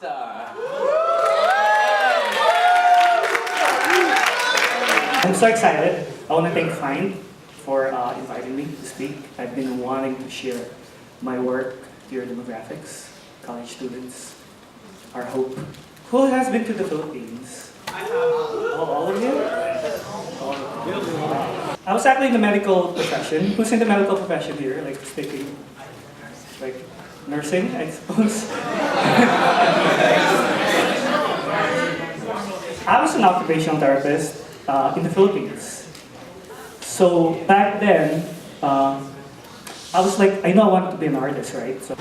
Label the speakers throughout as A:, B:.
A: Balasta.
B: I'm so excited. I want to thank Find for inviting me to speak. I've been wanting to share my work to your demographics, college students, our hope. Who has been to the Philippines? I have. Oh, all of you? All of you. I was actually in the medical profession. Who's in the medical profession here? Like speaking, like nursing, I suppose. I was an occupational therapist in the Philippines. So back then, I was like, I know I wanted to be an artist, right? So,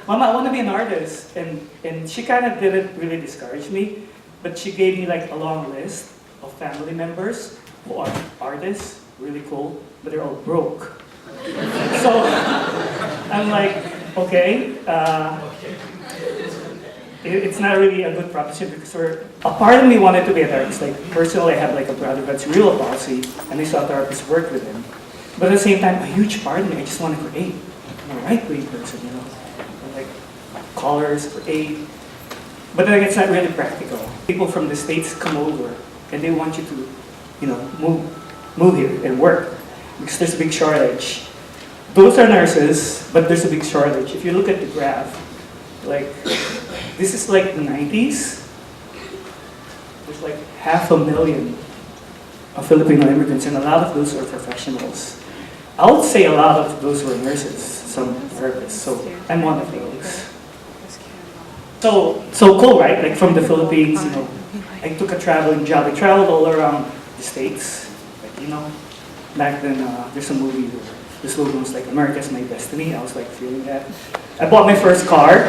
B: Mama, I want to be an artist. And she kind of didn't really discourage me, but she gave me like a long list of family members who are artists, really cool, but they're all broke. So I'm like, okay, it's not really a good proposition because a part of me wanted to be a therapist. Like personally, I have like a brother that's cerebral palsy, and I saw therapists work with him. But at the same time, a huge part of me, I just want to create. I'm a right-brain person, you know, like colors, create. But then it's not really practical. People from the States come over, and they want you to, you know, move here and work because there's a big shortage. Those are nurses, but there's a big shortage. If you look at the graph, like this is like the 90s. There's like 500,000 of Filipino immigrants, and a lot of those are professionals. I would say a lot of those were nurses, some therapists. So I'm one of those. So cool, right? Like from the Philippines, you know, I took a traveling job. I traveled all around the States. Like, you know, back then there's a movie where the slogan was like, America's my destiny. I was like feeling that. I bought my first car,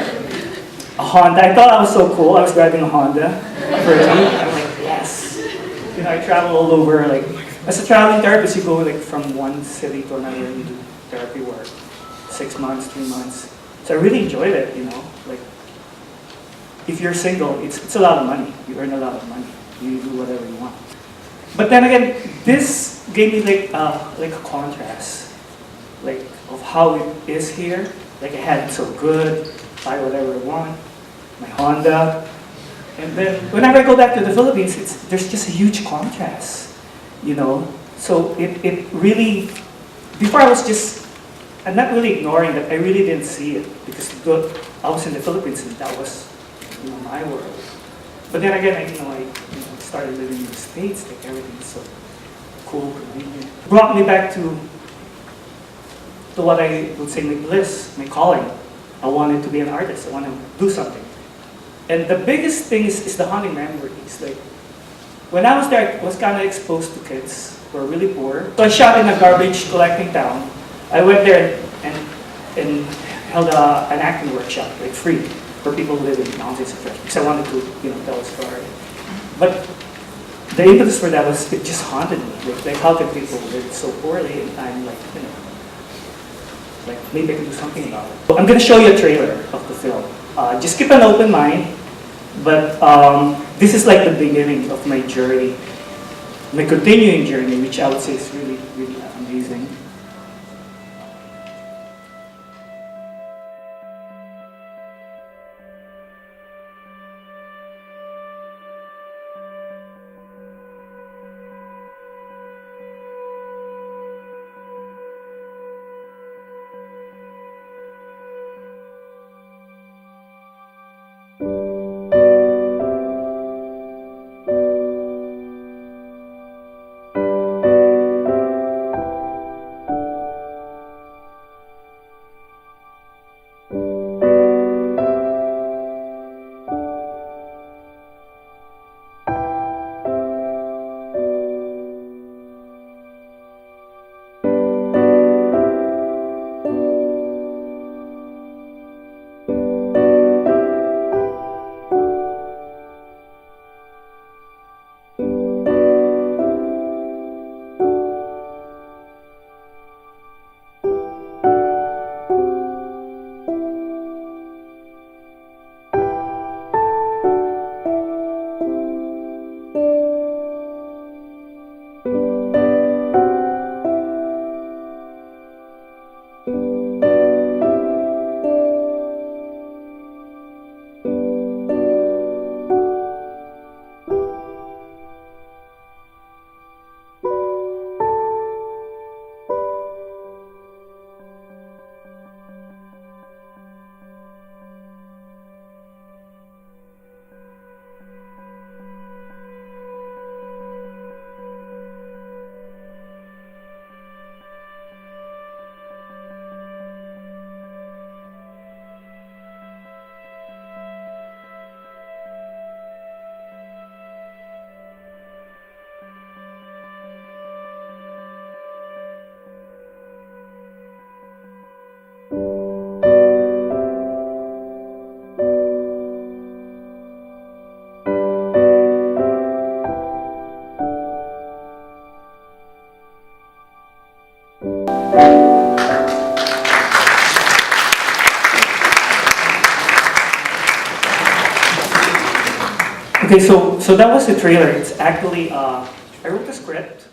B: a Honda. I thought I was so cool. I was driving a Honda. I'm like, yes. You know, I travel all over. Like, as a traveling therapist, you go like from one city to another and you do therapy work. 6 months, 3 months. So I really enjoyed it, you know. Like, if you're single, it's a lot of money. You earn a lot of money. You do whatever you want. But then again, this gave me like a contrast, like of how it is here. Like I had it so good, buy whatever I want, my Honda. And then whenever I go back to the Philippines, there's just a huge contrast, you know. So it really, before I'm not really ignoring that. I really didn't see it because I was in the Philippines and that was, you know, my world. But then again, I started living in the States. Like everything's so cool, convenient. Brought me back to what I would say my bliss, my calling. I wanted to be an artist. I want to do something. And the biggest thing is the haunting memories. Like when I was there, I was kind of exposed to kids who are really poor. So I shot in a garbage collecting town. I went there and held an acting workshop, like free, for people who live in mountains of Drexel, because I wanted to, you know, tell a story. But the impetus for that was it just haunted me. Like how can people live so poorly? And I'm like, you know, like maybe I can do something about it. So I'm going to show you a trailer of the film. Just keep an open mind. But this is like the beginning of my journey, my continuing journey, which I would say is really, really amazing. Okay, so that was the trailer. It's actually, I wrote the script.